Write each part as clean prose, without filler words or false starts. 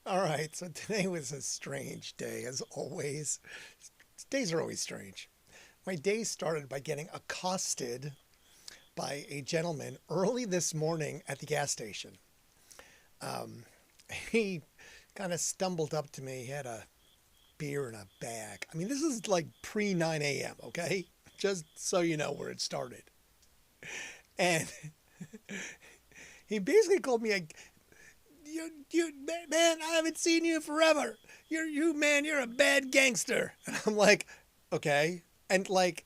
All right, so today was a strange day, as always. Days are always strange. My day started by getting accosted by a gentleman early this morning at the gas station. Um, he kind of stumbled up to me. He had a beer in a bag. I mean, this is like pre 9 a.m., okay? Just so you know where it started. And he basically called me a man, I haven't seen you forever. You're a bad gangster. And I'm like, okay. And like,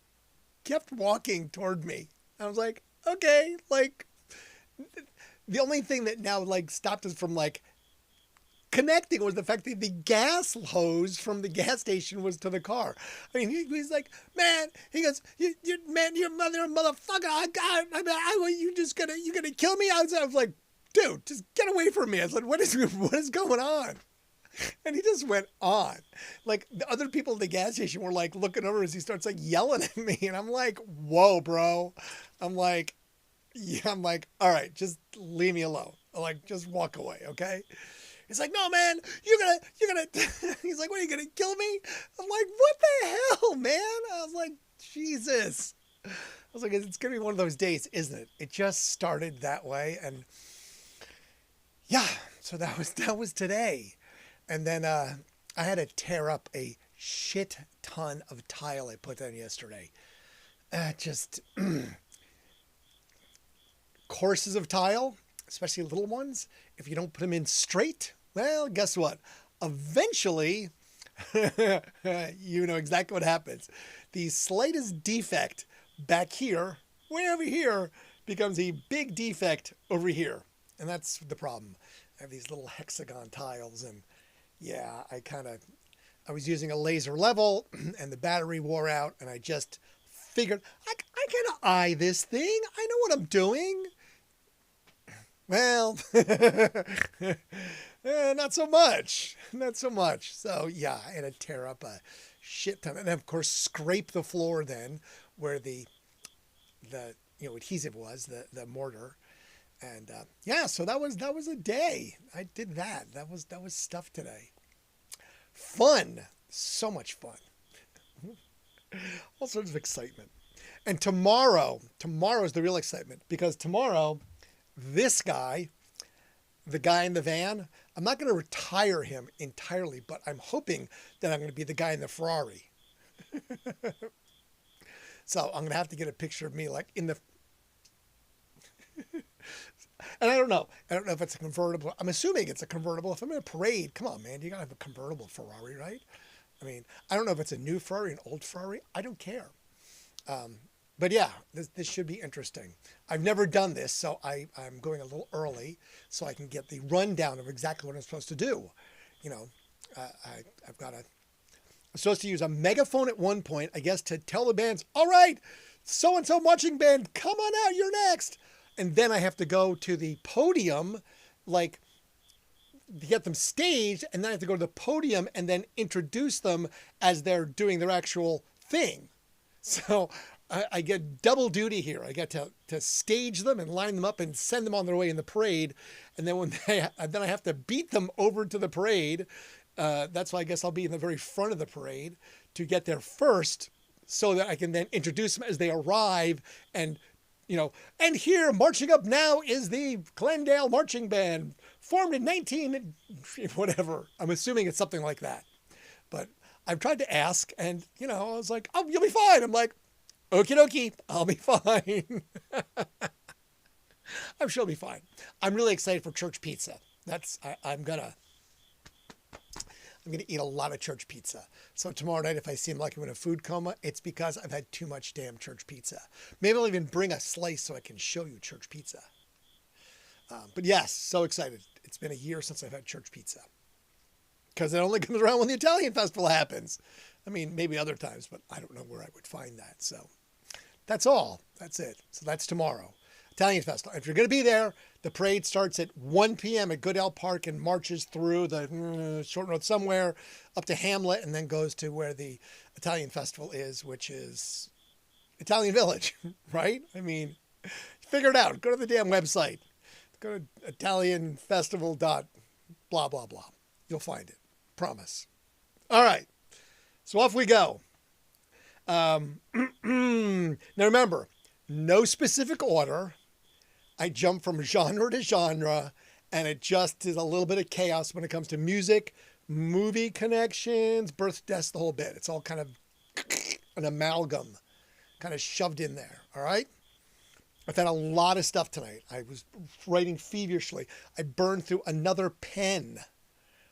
kept walking toward me. I was like, okay. Like, the only thing that now like stopped us from like connecting was the fact that the gas hose from the gas station was to the car. I mean, he's like, man, he goes, man, your mother, motherfucker, you gonna kill me? I was like, dude, just get away from me. I was like, what is going on? And he just went on. Like the other people at the gas station were like looking over as he starts like yelling at me. And I'm like, whoa, bro. I'm like, yeah, I'm like, all right, just leave me alone. Like, just walk away, okay? He's like, no, man, you're gonna, he's like, what, are you gonna kill me? I'm like, what the hell, man? I was like, Jesus. I was like, it's gonna be one of those days, isn't it? It just started that way. And yeah, so that was today. And then I had to tear up a shit ton of tile I put down yesterday. Just courses of tile, especially little ones, if you don't put them in straight, well, guess what? Eventually, you know exactly what happens. The slightest defect back here, way over here, becomes a big defect over here. And that's the problem. I have these little hexagon tiles, and yeah, I was using a laser level, and the battery wore out, and I just figured, I can eye this thing. I know what I'm doing. Well, not so much. Not so much. So yeah, I had to tear up a shit ton, and of course scrape the floor then where the adhesive was, the mortar, and yeah. So that was a day. I did that. That was stuff today. Fun, so much fun, all sorts of excitement. And tomorrow's the real excitement because tomorrow, this guy, the guy in the van, I'm not going to retire him entirely, but I'm hoping that I'm going to be the guy in the Ferrari. So I'm going to have to get a picture of me like in the, and I don't know. I don't know if it's a convertible. I'm assuming it's a convertible. If I'm in a parade, come on, man, you got to have a convertible Ferrari, right? I mean, I don't know if it's a new Ferrari, an old Ferrari. I don't care. Um, but yeah, this should be interesting. I've never done this, so I'm going a little early so I can get the rundown of exactly what I'm supposed to do. You know, I've got I'm supposed to use a megaphone at one point, I guess, to tell the bands, all right, so-and-so marching band, come on out, you're next. And then I have to go to the podium, like, to get them staged, and then I have to go to the podium and then introduce them as they're doing their actual thing. So I get double duty here. I get to stage them and line them up and send them on their way in the parade. And then then I have to beat them over to the parade. That's why I guess I'll be in the very front of the parade to get there first so that I can then introduce them as they arrive. And, and here marching up now is the Glendale Marching Band formed in 19, whatever. I'm assuming it's something like that. But I've tried to ask and, I was like, oh, you'll be fine. I'm like, okie dokie, I'll be fine. I'm sure I'll be fine. I'm really excited for church pizza. I'm gonna eat a lot of church pizza. So tomorrow night, if I seem like I'm in a food coma, it's because I've had too much damn church pizza. Maybe I'll even bring a slice so I can show you church pizza. But yes, so excited. It's been a year since I've had church pizza. Because it only comes around when the Italian festival happens. I mean, maybe other times, but I don't know where I would find that. So that's all. That's it. So that's tomorrow. Italian festival. If you're going to be there, the parade starts at 1 p.m. at Goodell Park and marches through the short road somewhere up to Hamlet and then goes to where the Italian festival is, which is Italian Village, right? I mean, figure it out. Go to the damn website. Go to Italian festival dot blah, blah, blah. You'll find it. Promise. All right. So off we go. Now remember, no specific order. I jump from genre to genre, and it just is a little bit of chaos when it comes to music, movie connections, birth, deaths, the whole bit. It's all kind of an amalgam, kind of shoved in there. All right? I've had a lot of stuff tonight. I was writing feverishly. I burned through another pen.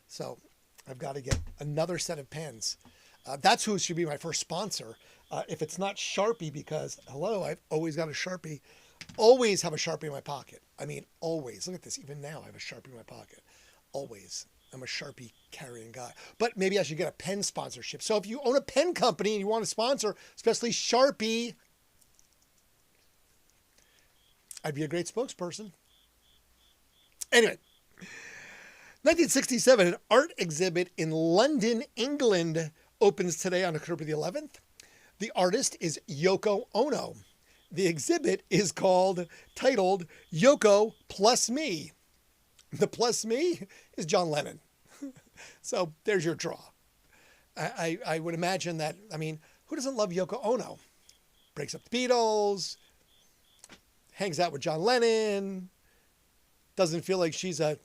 So I've got to get another set of pens. That's who should be my first sponsor. If it's not Sharpie, because, hello, I've always got a Sharpie. Always have a Sharpie in my pocket. I mean, always. Look at this. Even now, I have a Sharpie in my pocket. Always. I'm a Sharpie carrying guy. But maybe I should get a pen sponsorship. So if you own a pen company and you want to sponsor, especially Sharpie, I'd be a great spokesperson. Anyway, 1967, an art exhibit in London, England opens today on October the 11th. The artist is Yoko Ono. The exhibit is titled Yoko Plus Me. The plus me is John Lennon. So there's your draw. I would imagine that, I mean, who doesn't love Yoko Ono? Breaks up the Beatles, hangs out with John Lennon, doesn't feel like she's a,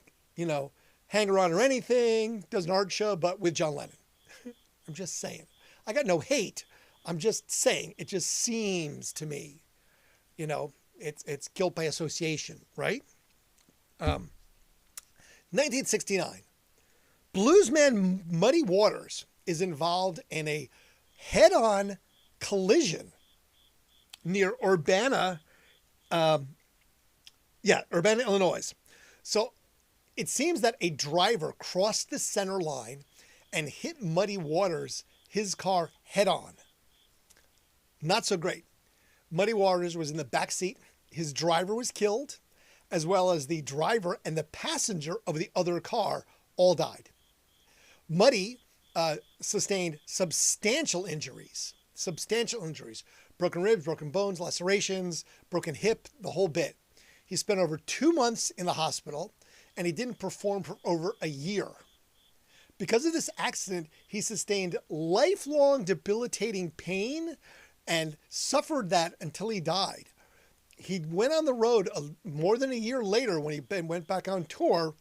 hanger-on or anything, does an art show, but with John Lennon. I'm just saying. I got no hate. I'm just saying, it just seems to me, it's guilt by association, right? 1969, bluesman Muddy Waters is involved in a head-on collision near Urbana, Illinois. So it seems that a driver crossed the center line and hit Muddy Waters, his car, head-on. Not so great. Muddy Waters was in the back seat. His driver was killed, as well as the driver and the passenger of the other car all died. Muddy sustained substantial injuries. Broken ribs, broken bones, lacerations, broken hip, the whole bit. He spent over 2 months in the hospital, and he didn't perform for over a year. Because of this accident, he sustained lifelong debilitating pain and suffered that until he died. He went on the road more than a year later when he went back on tour.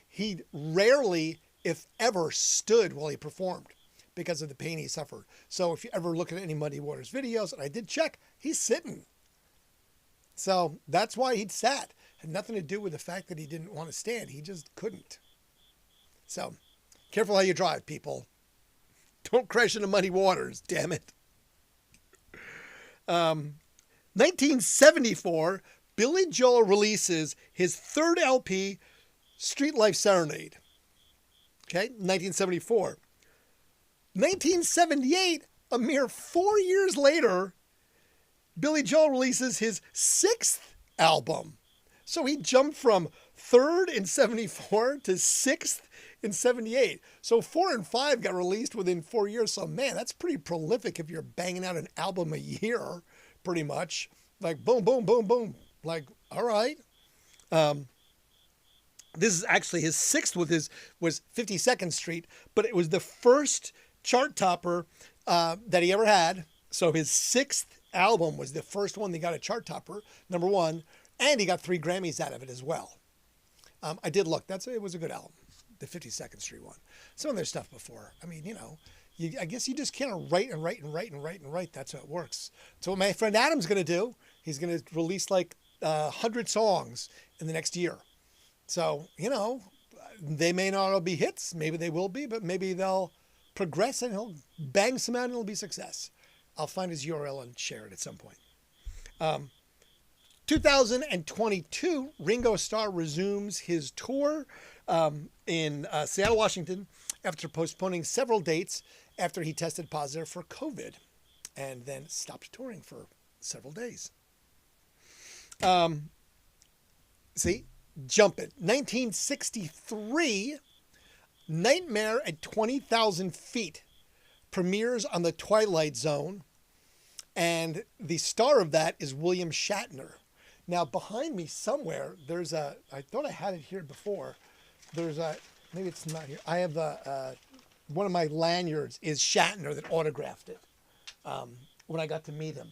He rarely, if ever, stood while he performed because of the pain he suffered. So if you ever look at any Muddy Waters videos, and I did check, he's sitting. So that's why he'd sat. Had nothing to do with the fact that he didn't want to stand. He just couldn't. So careful how you drive, people. Don't crash into Muddy Waters, damn it. 1974, Billy Joel releases his third LP, Street Life Serenade. Okay, 1974. 1978, a mere 4 years later, Billy Joel releases his sixth album. So he jumped from third in 74 to sixth in 78. So 4 and 5 got released within 4 years. So man, that's pretty prolific if you're banging out an album a year, pretty much. Like boom, boom, boom, boom. Like, all right. This is actually his sixth was 52nd Street, but it was the first chart topper that he ever had. So his sixth album was the first one that got a chart topper, number one, and he got 3 Grammys out of it as well. I did look. It was a good album, the 52nd Street one. Some of their stuff before. I mean, I guess you just can't write and write and write and write and write. That's how it works. So what my friend Adam's going to do, he's going to release like 100 songs in the next year. So, they may not all be hits. Maybe they will be, but maybe they'll progress and he'll bang some out and it'll be success. I'll find his URL and share it at some point. 2022, Ringo Starr resumes his tour in Seattle, Washington, after postponing several dates after he tested positive for COVID and then stopped touring for several days. Jump it. 1963, Nightmare at 20,000 Feet premieres on the Twilight Zone, and the star of that is William Shatner. Now behind me somewhere, there's a, I thought I had it here before. There's a, maybe it's not here. I have one of my lanyards is Shatner that autographed it when I got to meet him.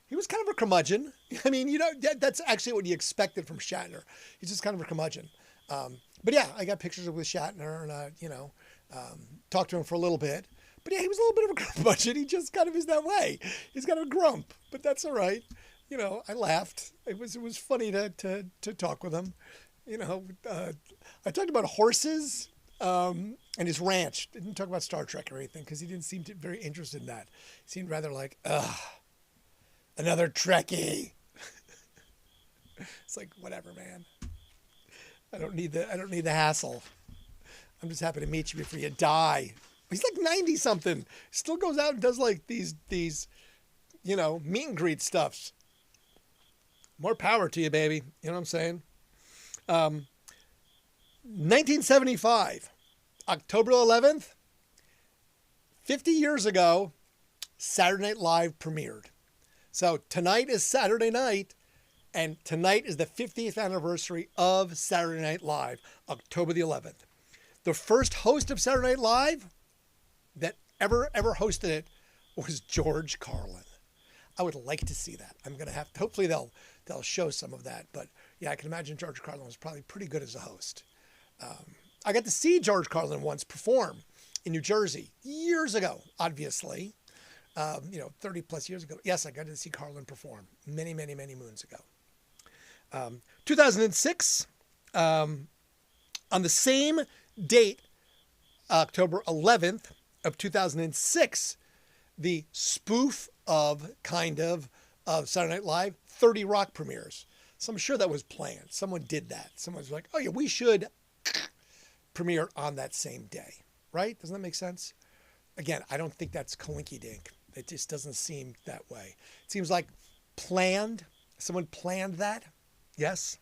He was kind of a curmudgeon. I mean, that's actually what you expected from Shatner. He's just kind of a curmudgeon. But yeah, I got pictures with Shatner and, talked to him for a little bit. But yeah, he was a little bit of a curmudgeon. He just kind of is that way. He's kind of a grump, but that's all right. I laughed. It was funny to talk with him. I talked about horses and his ranch. Didn't talk about Star Trek or anything because he didn't seem very interested in that. He seemed rather like, another Trekkie. It's like, whatever, man. I don't need the hassle. I'm just happy to meet you before you die. He's like 90 something. Still goes out and does like these meet and greet stuffs. More power to you, baby. You know what I'm saying? 1975, October 11th, 50 years ago, Saturday Night Live premiered. So tonight is Saturday night, and tonight is the 50th anniversary of Saturday Night Live, October the 11th. The first host of Saturday Night Live that ever hosted it was George Carlin. I would like to see that. I'm going to have to, hopefully they'll show some of that. But yeah, I can imagine George Carlin was probably pretty good as a host. I got to see George Carlin once perform in New Jersey years ago, obviously. 30 plus years ago. Yes, I got to see Carlin perform many, many, many moons ago. 2006, on the same date, October 11th of 2006, the spoof of Saturday Night Live, 30 Rock premieres. So I'm sure that was planned. Someone did that. Someone was like, oh yeah, we should premiere on that same day, right? Doesn't that make sense? Again, I don't think that's coinky-dink. It just doesn't seem that way. It seems like planned. Someone planned that. Yes.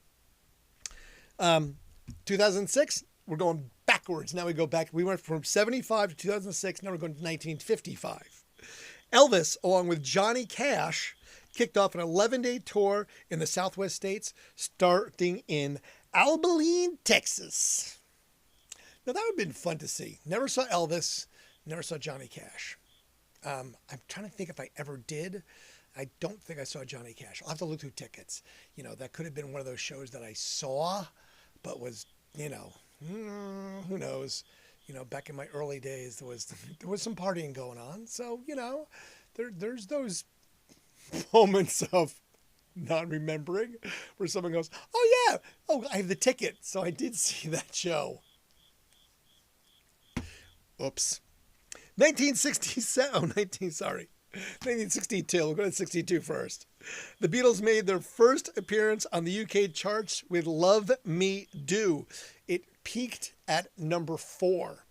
2006, we're going backwards. Now we go back. We went from 75 to 2006. Now we're going to 1955. Elvis, along with Johnny Cash, kicked off an 11-day tour in the Southwest states, starting in Abilene, Texas. Now, that would have been fun to see. Never saw Elvis, never saw Johnny Cash. I'm trying to think if I ever did. I don't think I saw Johnny Cash. I'll have to look through tickets. That could have been one of those shows that I saw, but was, who knows? Back in my early days, there was some partying going on. So, there's those moments of not remembering where someone goes, oh yeah, I have the ticket. So I did see that show. Oops. 1962. We'll go to 62 first. The Beatles made their first appearance on the UK charts with Love Me Do. It peaked at number 4.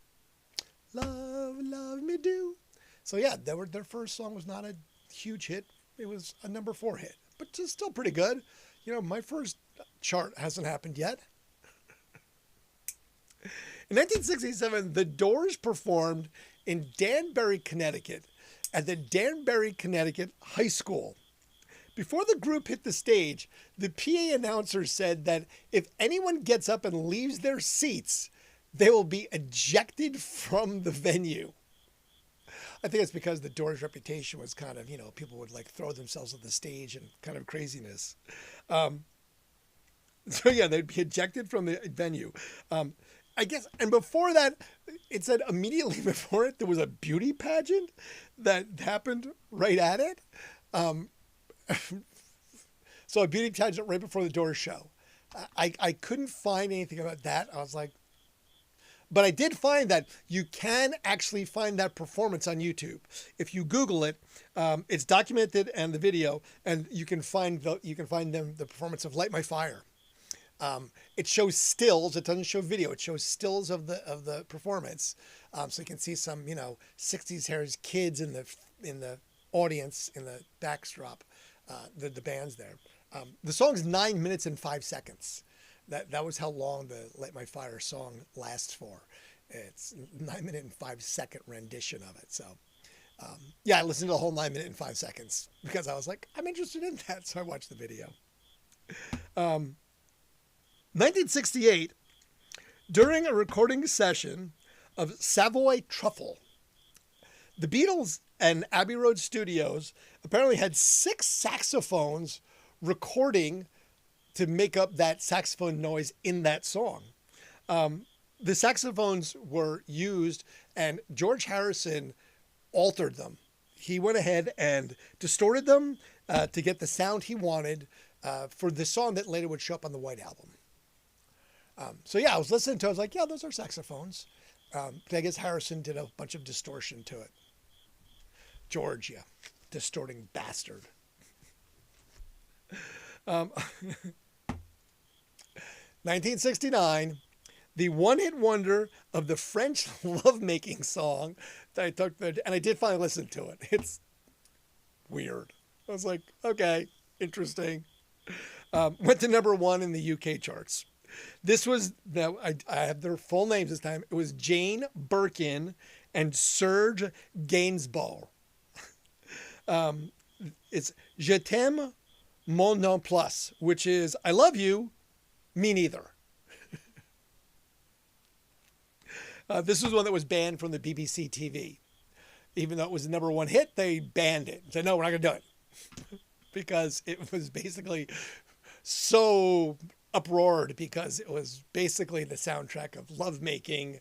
Love me do. So yeah, their first song was not a huge hit. It was a number 4 hit, but it's still pretty good. My first chart hasn't happened yet. In 1967, the Doors performed in Danbury, Connecticut, at the Danbury, Connecticut High School. Before the group hit the stage, the PA announcer said that if anyone gets up and leaves their seats, they will be ejected from the venue. I think it's because the Doors' reputation was kind of, people would like throw themselves on the stage and kind of craziness. So yeah, they'd be ejected from the venue. I guess, and before that, it said immediately before it, there was a beauty pageant that happened right at it. So a beauty pageant right before the Doors show. I couldn't find anything about that. I was like, but I did find that you can actually find that performance on YouTube. If you Google it, it's documented and the video, and you can find the performance of Light My Fire. It shows stills. It doesn't show video. It shows stills of the performance. So you can see some 60s hairs kids in the audience in the backdrop. The band's there. The song's 9 minutes and 5 seconds. That was how long the Light My Fire song lasts for. It's 9 minute and 5 second rendition of it. So I listened to the whole 9 minute and 5 seconds because I was like, I'm interested in that. So I watched the video. 1968, during a recording session of Savoy Truffle, the Beatles and Abbey Road Studios apparently had 6 saxophones recording to make up that saxophone noise in that song. The saxophones were used, and George Harrison altered them. He went ahead and distorted them to get the sound he wanted for the song that later would show up on the White Album. So yeah, I was listening to it. I was like, yeah, those are saxophones. But I guess Harrison did a bunch of distortion to it. George, yeah, distorting bastard. 1969, the one-hit wonder of the French lovemaking song that I took, and I did finally listen to it. It's weird. I was like, okay, interesting. Went to number 1 in the UK charts. This was, now I have their full names this time. It was Jane Birkin and Serge Gainsbourg. It's Je t'aime, mon non plus, which is I love you, me neither. This was one that was banned from the BBC TV. Even though it was the number 1 hit, they banned it. Said, no, we're not going to do it. Because it was basically so uproared because it was basically the soundtrack of lovemaking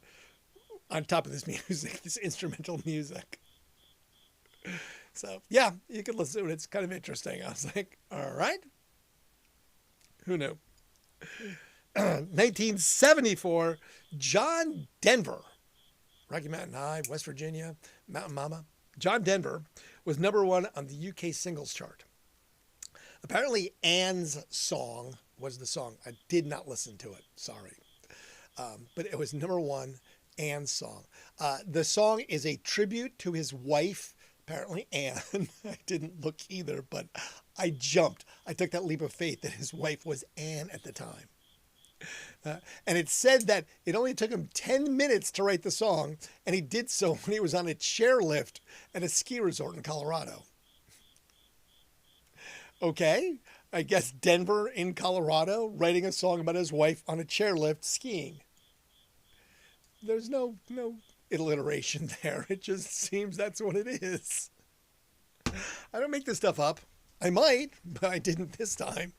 on top of this music, this instrumental music. So, yeah, you can listen to it. It's kind of interesting. I was like, all right. Who knew? 1974, John Denver, Rocky Mountain High, West Virginia, Mountain Mama. John Denver was number 1 on the UK singles chart. Apparently, Anne's song was the song. I did not listen to it. Sorry. But it was number 1, Anne's song. The song is a tribute to his wife, apparently Anne. I didn't look either, but I jumped. I took that leap of faith that his wife was Anne at the time. And it said that it only took him 10 minutes to write the song, and he did so when he was on a chairlift at a ski resort in Colorado. Okay, I guess Denver in Colorado writing a song about his wife on a chairlift skiing. There's no alliteration there. It just seems that's what it is. I don't make this stuff up. I might, but I didn't this time.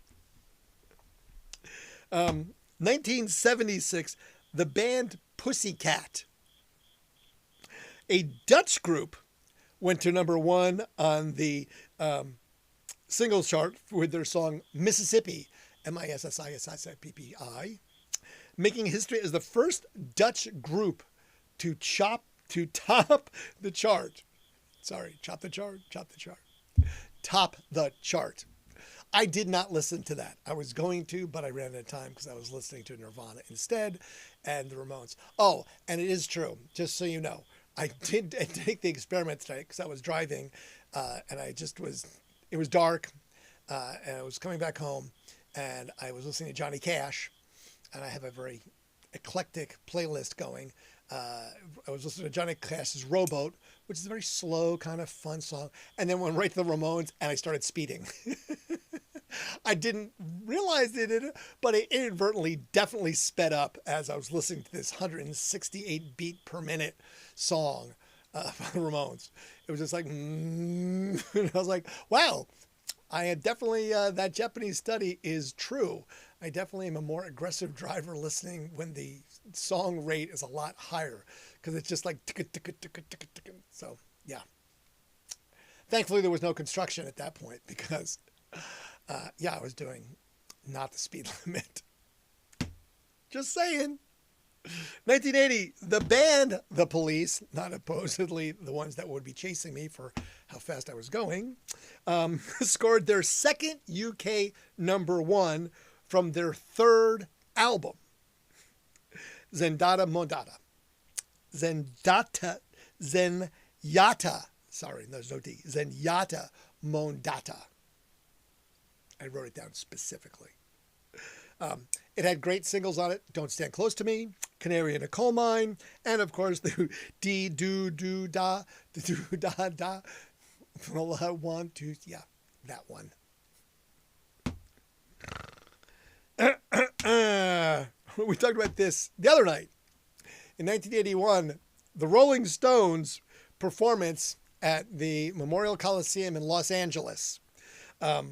1976, the band Pussycat, a Dutch group, went to number 1 on the singles chart with their song Mississippi, Mississippi, making history as the first Dutch group to top the chart. Sorry, top the chart. Top the chart. I did not listen to that. I was going to, but I ran out of time because I was listening to Nirvana instead and the Ramones. Oh, and it is true, just so you know, I did take the experiment tonight because I was driving and it was dark and I was coming back home and I was listening to Johnny Cash, and I have a very eclectic playlist going. I was listening to Johnny Cash's Rowboat, which is a very slow, kind of fun song, and then went right to the Ramones and I started speeding. I didn't realize it, but it inadvertently definitely sped up as I was listening to this 168 beat per minute song by the Ramones. It was just like, and I was like, wow, I had definitely, that Japanese study is true. I definitely am a more aggressive driver listening when the song rate is a lot higher because it's just like, so yeah. Thankfully, there was no construction at that point because I was doing not the speed limit. Just saying. 1980, the band The Police, not supposedly the ones that would be chasing me for how fast I was going, scored their second UK number 1 from their 3rd album, Zenyatta Mondata. Zenyatta, sorry, there's no D, Zenyatta Mondata. I wrote it down specifically. It had great singles on it. Don't Stand Close to Me, Canary in a Coal Mine, and of course the dee do do da do da da. All I want to, yeah, that one. We talked about this the other night. In 1981, the Rolling Stones performance at the Memorial Coliseum in Los Angeles. The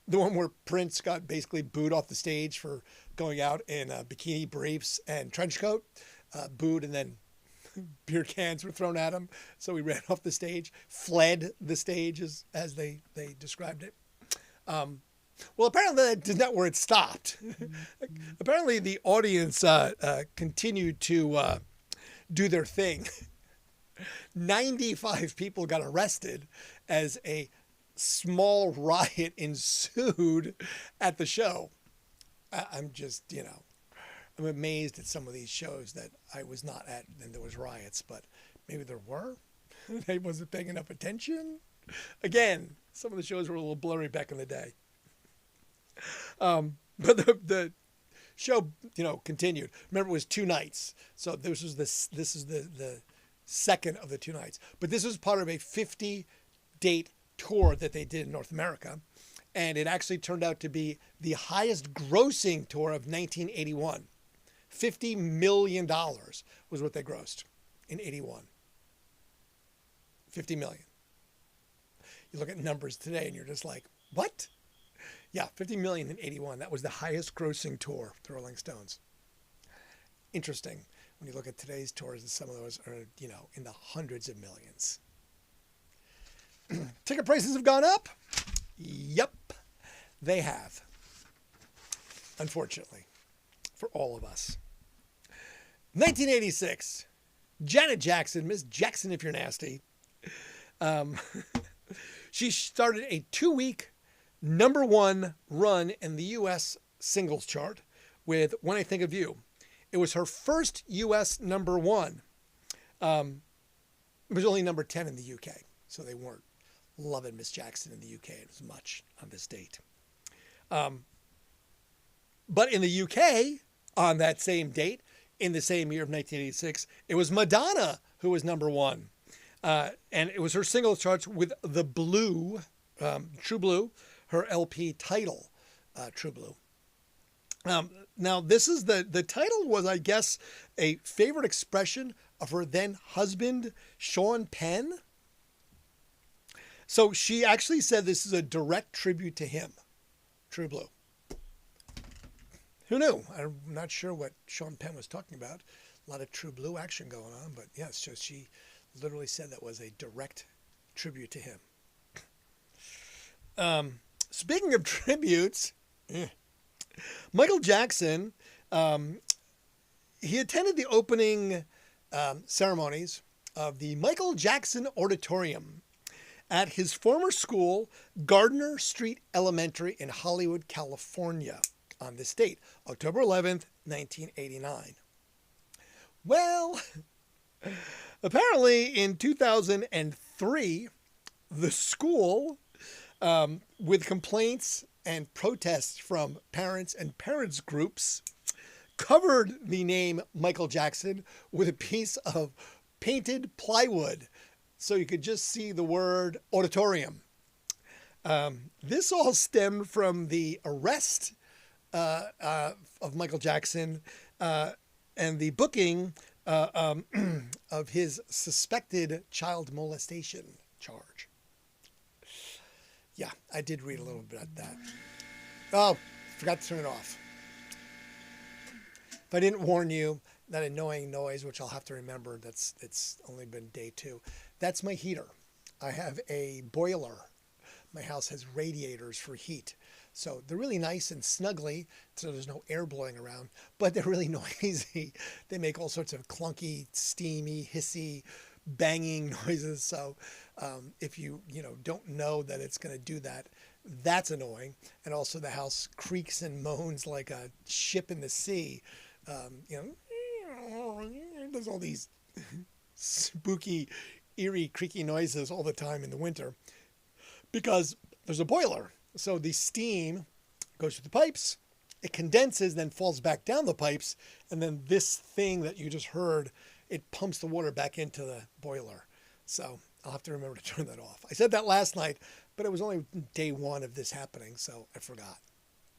one where Prince got basically booed off the stage for going out in bikini briefs and trench coat. Booed, and then beer cans were thrown at him. So he ran off the stage, fled the stage as they described it. Well, apparently that is not where it stopped. Apparently the audience continued to do their thing. 95 people got arrested as a small riot ensued at the show. I'm just, I'm amazed at some of these shows that I was not at and there was riots, but maybe there were. I wasn't paying enough attention. Again, some of the shows were a little blurry back in the day. But the show, continued. Remember, it was 2 nights. So this is the second of the 2 nights. But this was part of a 50-date tour that they did in North America. And it actually turned out to be the highest grossing tour of 1981. $50 million was what they grossed in 81. 50 million. You look at numbers today and you're just like, what? Yeah, 50 million in 81. That was the highest grossing tour, the Rolling Stones. Interesting. When you look at today's tours, and some of those are, in the hundreds of millions. Ticket prices have gone up? Yep, they have. Unfortunately, for all of us. 1986, Janet Jackson, Miss Jackson if you're nasty. She started a 2-week #1 run in the U.S. singles chart with When I Think of You. It was her first U.S. #1. It was only number 10 in the UK, so they weren't loving Miss Jackson in the UK as much on this date. But in the UK, on that same date, in the same year of 1986, it was Madonna who was #1. And it was her singles charts with The Blue, True Blue, her LP title, True Blue. Now, this is the title was, I guess, a favorite expression of her then husband, Sean Penn. So she actually said this is a direct tribute to him, True Blue. Who knew? I'm not sure what Sean Penn was talking about. A lot of True Blue action going on, but yes, so she literally said that was a direct tribute to him. Speaking of tributes, Michael Jackson, he attended the opening ceremonies of the Michael Jackson Auditorium at his former school, Gardner Street Elementary in Hollywood, California, on this date, October 11th, 1989. Well, apparently in 2003, the school, with complaints and protests from parents and parents groups, covered the name Michael Jackson with a piece of painted plywood so you could just see the word auditorium. This all stemmed from the arrest of Michael Jackson and the booking of his suspected child molestation charge. Yeah, I did read a little bit about that. Oh, forgot to turn it off. If I didn't warn you, that annoying noise, which I'll have to remember, it's only been day 2. That's my heater. I have a boiler. My house has radiators for heat. So they're really nice and snuggly, so there's no air blowing around, but they're really noisy. They make all sorts of clunky, steamy, hissy, banging noises. So if you don't know that it's going to do that, that's annoying. And also the house creaks and moans like a ship in the sea. There's all these spooky, eerie, creaky noises all the time in the winter because there's a boiler. So the steam goes through the pipes, it condenses, then falls back down the pipes, and then this thing that you just heard, it pumps the water back into the boiler. So I'll have to remember to turn that off. I said that last night, but it was only day 1 of this happening, so I forgot.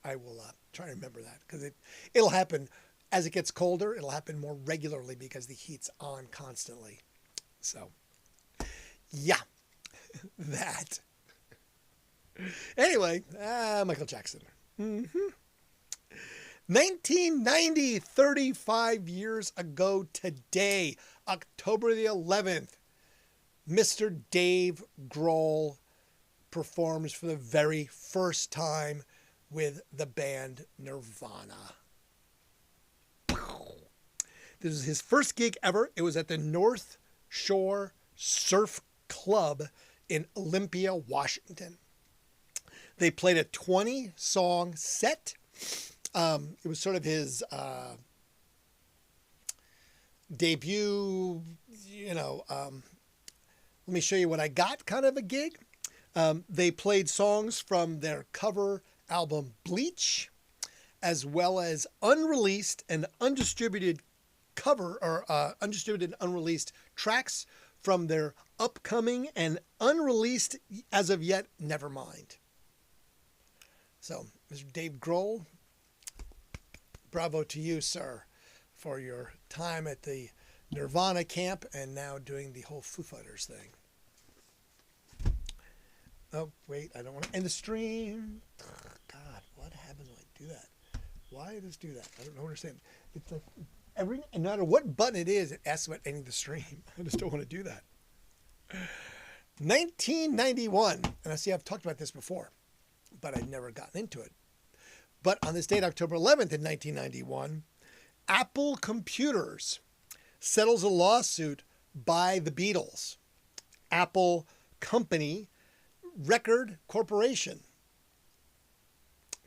I will try to remember that because it'll happen as it gets colder. It'll happen more regularly because the heat's on constantly. So, yeah, that. Anyway, Michael Jackson. 1990, 35 years ago today, October the 11th, Mr. Dave Grohl performs for the very first time with the band Nirvana. This was his first gig ever. It was at the North Shore Surf Club in Olympia, Washington. They played a 20-song set. It was sort of his debut, let me show you what I got kind of a gig. They played songs from their cover album Bleach, as well as unreleased and undistributed undistributed and unreleased tracks from their upcoming and unreleased as of yet Nevermind. So, Mr. Dave Grohl, bravo to you, sir, for your time at the Nirvana camp and now doing the whole Foo Fighters thing. Oh, wait, I don't want to end the stream. God, what happens when I do that? Why does it do that? I don't understand. It's like no matter what button it is, it asks about ending the stream. I just don't want to do that. 1991, and I see I've talked about this before, but I'd never gotten into it. But on this date, October 11th in 1991, Apple Computers settles a lawsuit by the Beatles. Apple Company Record Corporation.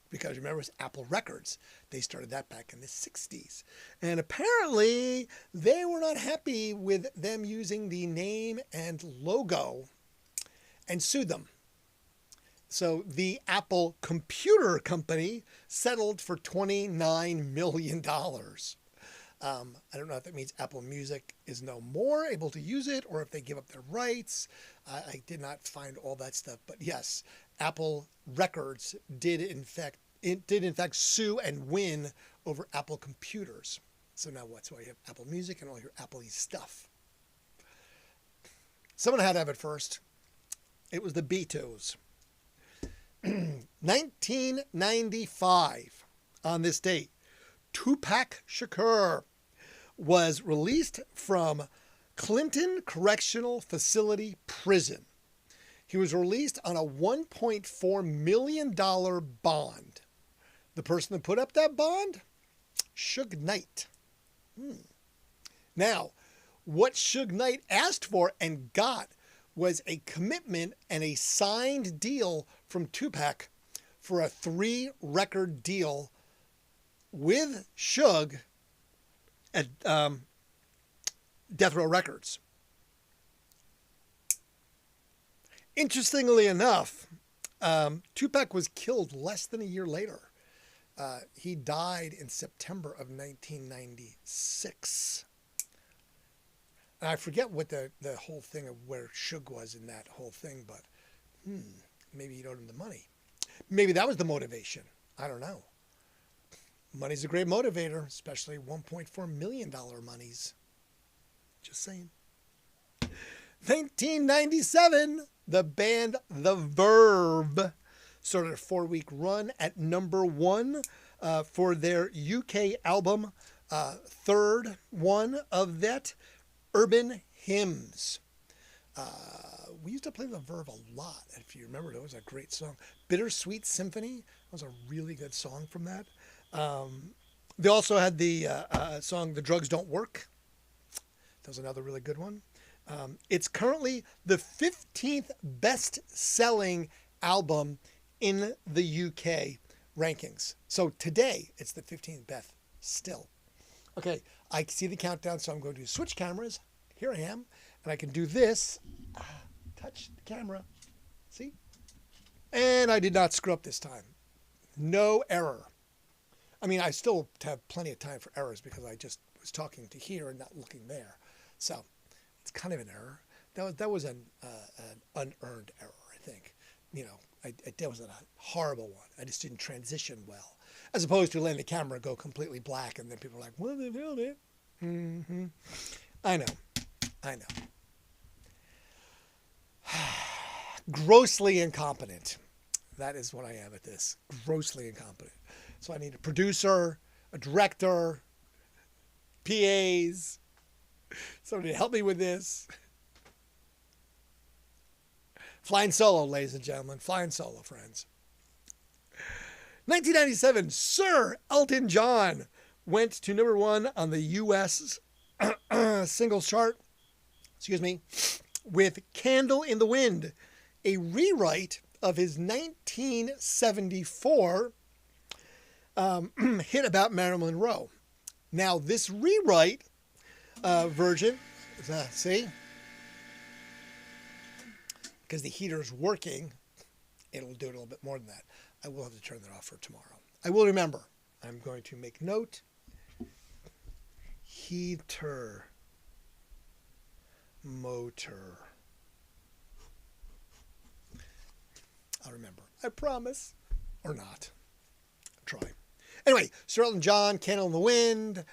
Because remember, it was Apple Records. They started that back in the 60s. And apparently, they were not happy with them using the name and logo and sued them. So the Apple Computer Company settled for $29 million. I don't know if that means Apple Music is no more able to use it or if they give up their rights. I did not find all that stuff. But yes, Apple Records did in fact sue and win over Apple Computers. So now what? So you have Apple Music and all your Apple-y stuff. Someone had to have it first. It was the Beatles. 1995, on this date, Tupac Shakur was released from Clinton Correctional Facility Prison. He was released on a $1.4 million bond. The person that put up that bond? Suge Knight. Now, what Suge Knight asked for and got was a commitment and a signed deal from Tupac for a 3-record deal with Suge at Death Row Records. Interestingly enough, Tupac was killed less than a year later. He died in September of 1996. And I forget what the whole thing of where Suge was in that whole thing, but maybe he owed him the money. Maybe that was the motivation. I don't know. Money's a great motivator, especially $1.4 million monies. Just saying. 1997, the band The Verve started a 4-week run at #1 for their UK album, third one of that, Urban Hymns. We used to play The Verve a lot. If you remember, it was a great song. Bittersweet Symphony was a really good song from that. They also had the song The Drugs Don't Work. That was another really good one. It's currently the 15th best-selling album in the UK rankings. So today, it's the 15th best still. Okay, I see the countdown, so I'm going to switch cameras. Here I am, and I can do this. Touch the camera. See? And I did not screw up this time. No error. I mean, I still have plenty of time for errors because I just was talking to here and not looking there. So it's kind of an error. That was an unearned error, I think. you know, that wasn't a horrible one. I just didn't transition well. As opposed to letting the camera go completely black and then people are like, what the hell, dude? Mm-hmm. I know. Grossly incompetent. That is what I am at this. Grossly incompetent. So I need a producer, a director, PAs, somebody to help me with this. Flying solo, ladies and gentlemen. Flying solo, friends. 1997, Sir Elton John went to number 1 on the U.S. singles chart, with Candle in the Wind, a rewrite of his 1974 hit about Marilyn Monroe. Now, this rewrite version, see? Because the heater's working, it'll do it a little bit more than that. I will have to turn that off for tomorrow. I will remember. I'm going to make note. Heater. Motor. I'll remember. I promise. Or not. I'll try. Anyway, Sir Elton John, Candle in the Wind,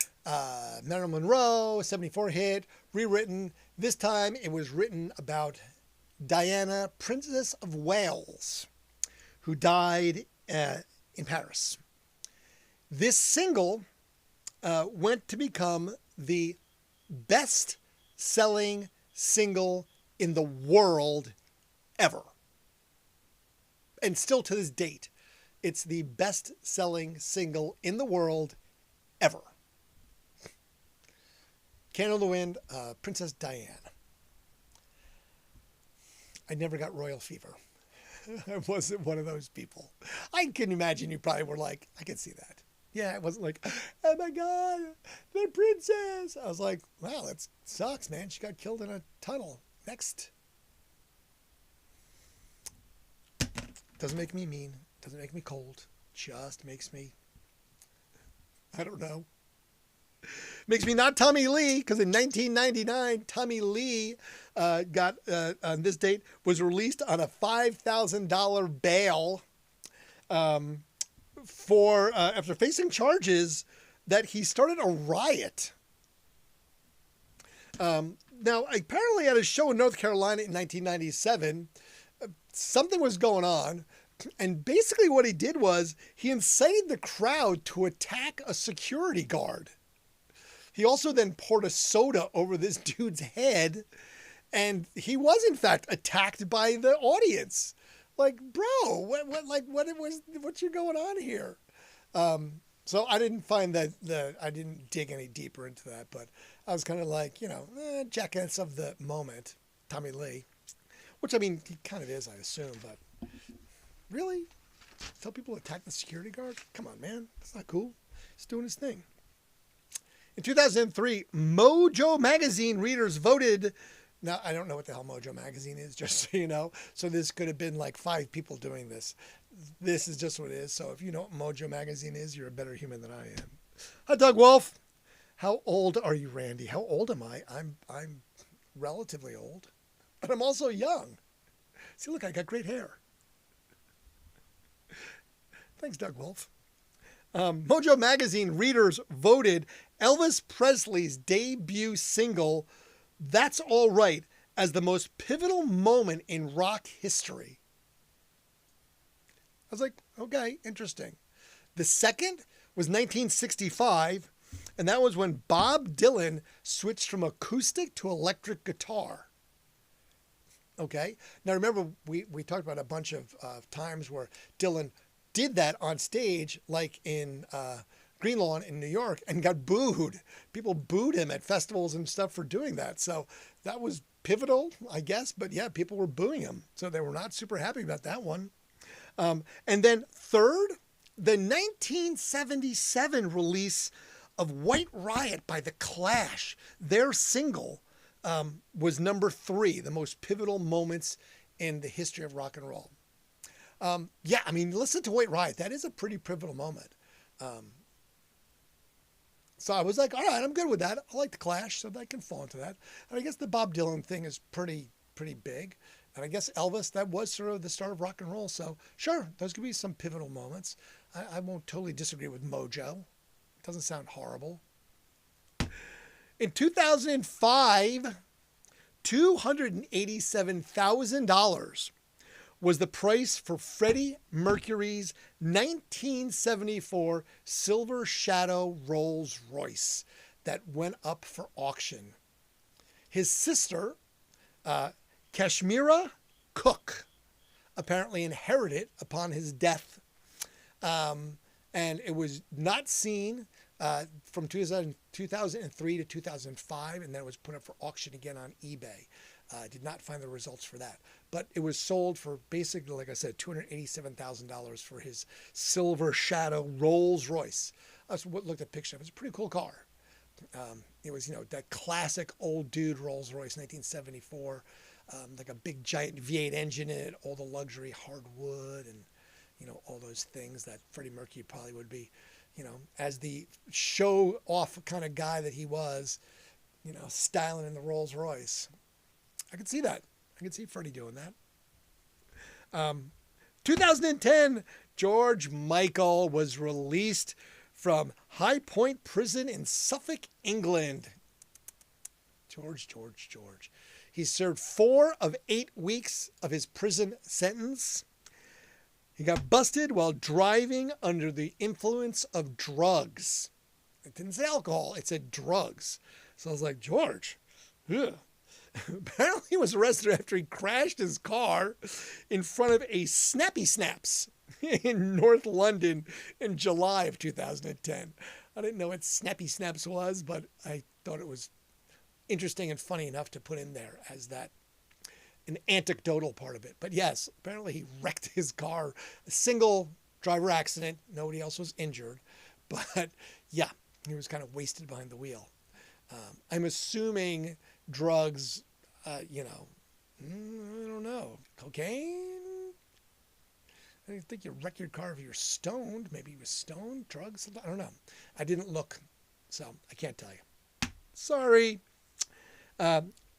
Marilyn Monroe, 74 hit, rewritten. This time it was written about Diana, Princess of Wales, who died in Paris. This single went to become the best-selling single in the world ever. And still to this date, it's the best-selling single in the world ever. Candle in the Wind, Princess Diana. I never got royal fever. I wasn't one of those people. I can imagine you probably were like, I can see that. Yeah, it wasn't like, oh my God, the princess. I was like, wow, that sucks, man. She got killed in a tunnel. Next. Doesn't make me mean. Doesn't make me cold. Just makes me, I don't know. Makes me not Tommy Lee, because in 1999, Tommy Lee got, on this date, was released on a $5,000 bail for after facing charges that he started a riot. Now, apparently at a show in North Carolina in 1997, something was going on. And basically what he did was he incited the crowd to attack a security guard. He also then poured a soda over this dude's head, and he was in fact attacked by the audience. Like, bro, what's going on here? So I didn't find that I didn't dig any deeper into that, but I was kind of like, jackass of the moment, Tommy Lee, which I mean he kind of is, I assume, but really, tell people to attack the security guard? Come on, man, that's not cool. He's doing his thing. In 2003, Mojo Magazine readers voted. Now, I don't know what the hell Mojo Magazine is, just so you know. So this could have been like 5 people doing this. This is just what it is. So if you know what Mojo Magazine is, you're a better human than I am. Hi, Doug Wolf. How old are you, Randy? How old am I? I'm relatively old, but I'm also young. See, look, I got great hair. Thanks, Doug Wolf. Mojo Magazine readers voted Elvis Presley's debut single, That's All Right, as the most pivotal moment in rock history. I was like, okay, interesting. The second was 1965, and that was when Bob Dylan switched from acoustic to electric guitar. Okay. Now remember, we talked about a bunch of times where Dylan did that on stage, like in Green Lawn in New York, and got booed. People booed him at festivals and stuff for doing that. So that was pivotal, I guess. But yeah, people were booing him. So they were not super happy about that one. And then third, the 1977 release of White Riot by The Clash. Their single was number 3, the most pivotal moments in the history of rock and roll. Yeah, I mean, listen to White Riot. That is a pretty pivotal moment. So I was like, all right, I'm good with that. I like The Clash, so I can fall into that. And I guess the Bob Dylan thing is pretty big. And I guess Elvis, that was sort of the start of rock and roll. So sure, those could be some pivotal moments. I won't totally disagree with Mojo. It doesn't sound horrible. In 2005, $287,000 was the price for Freddie Mercury's 1974 Silver Shadow Rolls Royce that went up for auction. His sister, Kashmira Cook, apparently inherited it upon his death. And it was not seen from 2003 to 2005, and then it was put up for auction again on eBay. Did not find the results for that. But it was sold for basically, like I said, $287,000 for his Silver Shadow Rolls Royce. I looked at a picture of it. It's a pretty cool car. It was, that classic old dude Rolls Royce, 1974, like a big giant V8 engine in it, all the luxury hardwood and, all those things that Freddie Mercury probably would be, as the show off kind of guy that he was, styling in the Rolls Royce. I could see that. I could see Freddie doing that. 2010, George Michael was released from High Point Prison in Suffolk, England. George. He served 4 of 8 weeks of his prison sentence. He got busted while driving under the influence of drugs. It didn't say alcohol, it said drugs. So I was like, George, ugh. Apparently he was arrested after he crashed his car in front of a Snappy Snaps in North London in July of 2010. I didn't know what Snappy Snaps was, but I thought it was interesting and funny enough to put in there as that an anecdotal part of it. But yes, apparently he wrecked his car, a single driver accident. Nobody else was injured. But yeah, he was kind of wasted behind the wheel. I'm assuming drugs, I don't know, cocaine? I don't think you wreck your car if you're stoned. Maybe you were stoned, drugs, I don't know. I didn't look, so I can't tell you. Sorry.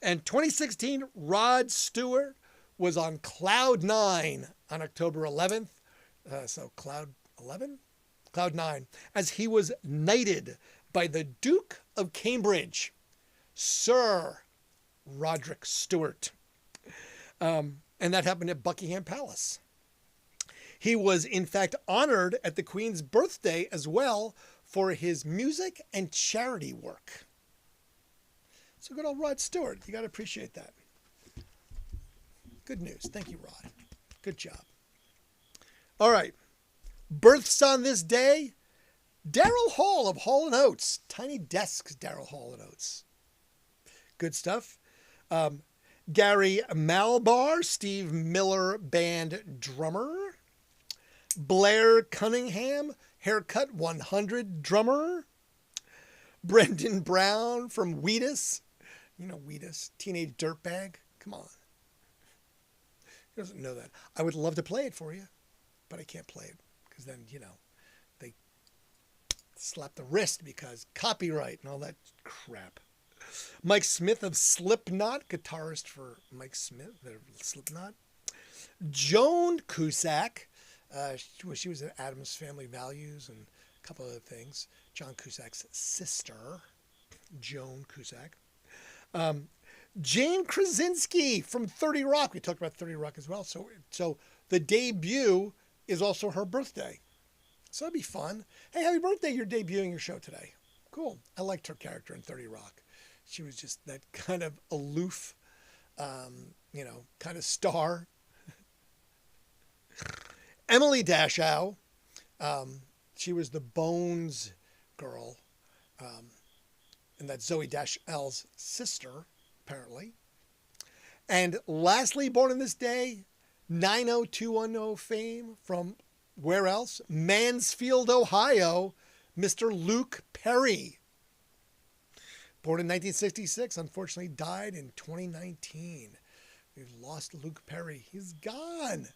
And 2016, Rod Stewart was on Cloud 9 on October 11th. So Cloud 11? Cloud 9. As he was knighted by the Duke of Cambridge, Sir Roderick Stewart. And that happened at Buckingham Palace. He was, in fact, honored at the Queen's birthday as well for his music and charity work. So good old Rod Stewart. You got to appreciate that. Good news. Thank you, Rod. Good job. All right. Births on this day. Daryl Hall of Hall & Oates. Tiny Desks, Daryl Hall & Oates. Good stuff. Gary Malbar, Steve Miller Band drummer. Blair Cunningham, Haircut 100 drummer. Brendan Brown from Wheatus. You know Wheatus, Teenage Dirtbag. Come on. He doesn't know that. I would love to play it for you, but I can't play it because then, they slap the wrist because copyright and all that crap. Mike Smith of Slipknot, guitarist for Mike Smith, Slipknot. Joan Cusack, she was in Addams Family Values and a couple other things. John Cusack's sister, Joan Cusack. Jane Krasinski from 30 Rock. We talked about 30 Rock as well. So the debut is also her birthday. So that'd be fun. Hey, happy birthday. You're debuting your show today. Cool. I liked her character in 30 Rock. She was just that kind of aloof, kind of star. Emily Dashow. She was the Bones girl. And that's Zoe Dashl's sister, apparently. And lastly, born on this day, 90210 fame from where else? Mansfield, Ohio, Mr. Luke Perry. Born in 1966, unfortunately died in 2019. We've lost Luke Perry. He's gone.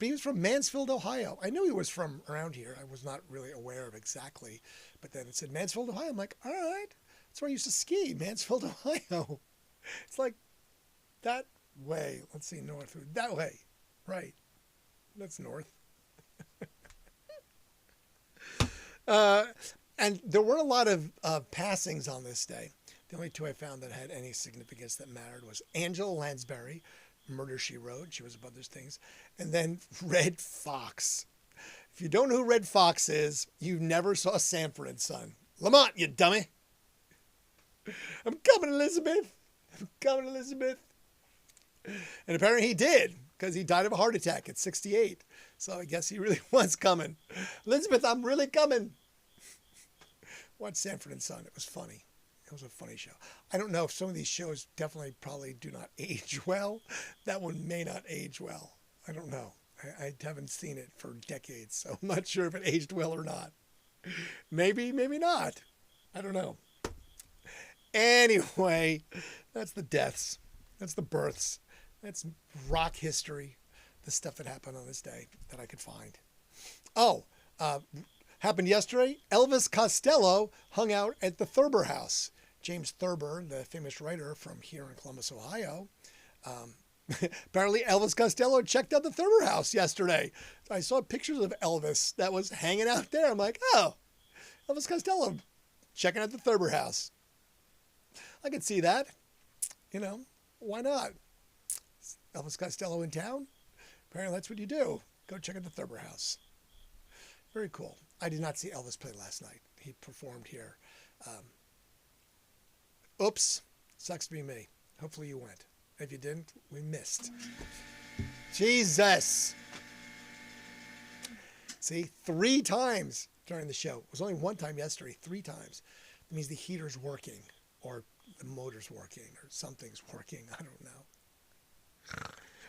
He was from Mansfield, Ohio. I knew he was from around here. I was not really aware of exactly. But then it said Mansfield, Ohio. I'm like, all right. That's where I used to ski, Mansfield, Ohio. It's like that way. Let's see, north. That way. Right. That's north. Uh, and there weren't a lot of passings on this day. The only two I found that had any significance that mattered was Angela Lansbury, Murder, She Wrote. She was above those things. And then Red Fox. If you don't know who Red Fox is, you never saw Sanford and Son. Lamont, you dummy. I'm coming, Elizabeth. I'm coming, Elizabeth. And apparently he did, because he died of a heart attack at 68. So I guess he really was coming. Elizabeth, I'm really coming. Watch Sanford and Son. It was funny. It was a funny show. I don't know if some of these shows definitely probably do not age well. That one may not age well. I don't know. I haven't seen it for decades, so I'm not sure if it aged well or not. Maybe, maybe not. I don't know. Anyway, that's the deaths. That's the births. That's rock history. The stuff that happened on this day that I could find. Oh, happened yesterday. Elvis Costello hung out at the Thurber House. James Thurber, the famous writer from here in Columbus, Ohio. Apparently Elvis Costello checked out the Thurber House yesterday. I saw pictures of Elvis that was hanging out there. I'm like, oh, Elvis Costello checking out the Thurber House. I could see that. You know, why not? Elvis Costello in town? Apparently that's what you do. Go check out the Thurber House. Very cool. I did not see Elvis play last night. He performed here. Oops. Sucks to be me. Hopefully you went. If you didn't, we missed. Jesus. See, 3 times during the show. It was only 1 time yesterday, 3 times. That means the heater's working, or the motor's working, or something's working. I don't know.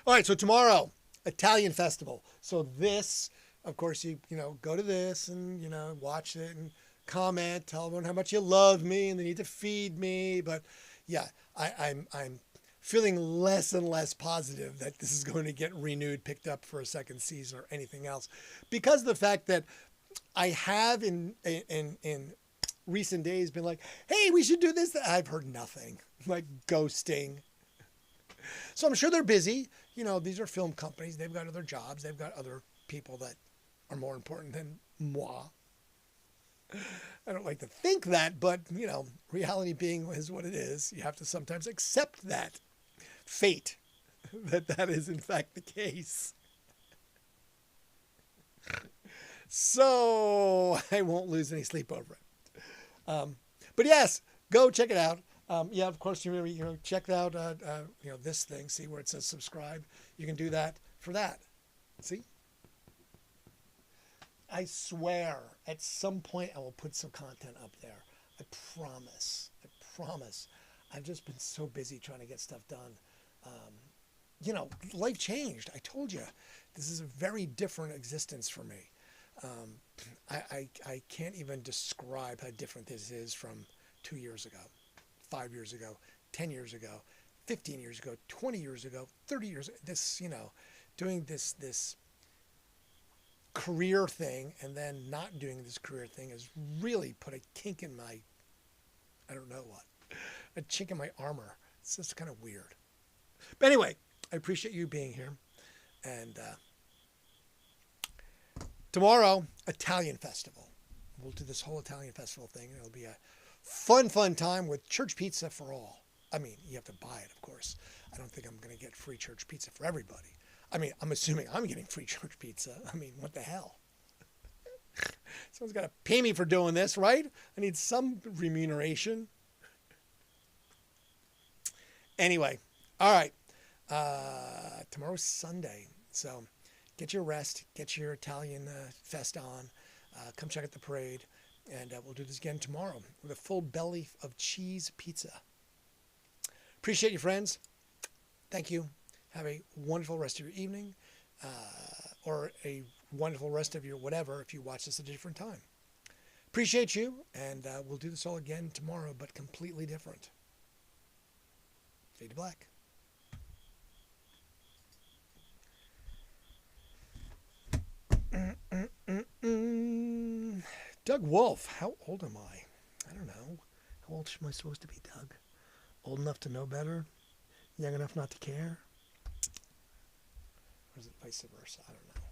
All right, so tomorrow, Italian festival. So this, of course, you go to this and, watch it and comment, tell everyone how much you love me and they need to feed me. But yeah, I'm feeling less and less positive that this is going to get renewed, picked up for a second season or anything else, because of the fact that I have in recent days been like, hey, we should do this. I've heard nothing, like ghosting. So I'm sure they're busy. These are film companies. They've got other jobs. They've got other people that are more important than moi. I don't like to think that, but, reality being is what it is. You have to sometimes accept that fate, that is in fact the case. So I won't lose any sleep over it. But yes, go check it out. Yeah, of course, check out, this thing, see where it says subscribe. You can do that for that. See? I swear at some point I will put some content up there. I promise. I've just been so busy trying to get stuff done. Life changed. I told you, this is a very different existence for me. I can't even describe how different this is from 2 years ago, 5 years ago, 10 years ago, 15 years ago, 20 years ago, 30 years ago. This, doing this career thing and then not doing this career thing has really put a kink in my, I don't know what, a chink in my armor. It's just kind of weird. But anyway, I appreciate you being here. And tomorrow, Italian festival. We'll do this whole Italian festival thing. It'll be a fun time with church pizza for all. I mean, you have to buy it, of course. I don't think I'm going to get free church pizza for everybody. I mean, I'm assuming I'm getting free church pizza. I mean, what the hell? Someone's got to pay me for doing this, right? I need some remuneration. Anyway, all right. Tomorrow's Sunday, so get your rest, get your Italian fest on, come check out the parade, and we'll do this again tomorrow with a full belly of cheese pizza. Appreciate you, friends. Thank you. Have a wonderful rest of your evening, or a wonderful rest of your whatever if you watch this at a different time. Appreciate you, and we'll do this all again tomorrow, but completely different. Fade to black. Doug Wolf. How old am I? I don't know. How old am I supposed to be, Doug? Old enough to know better? Young enough not to care? Or is it vice versa? I don't know.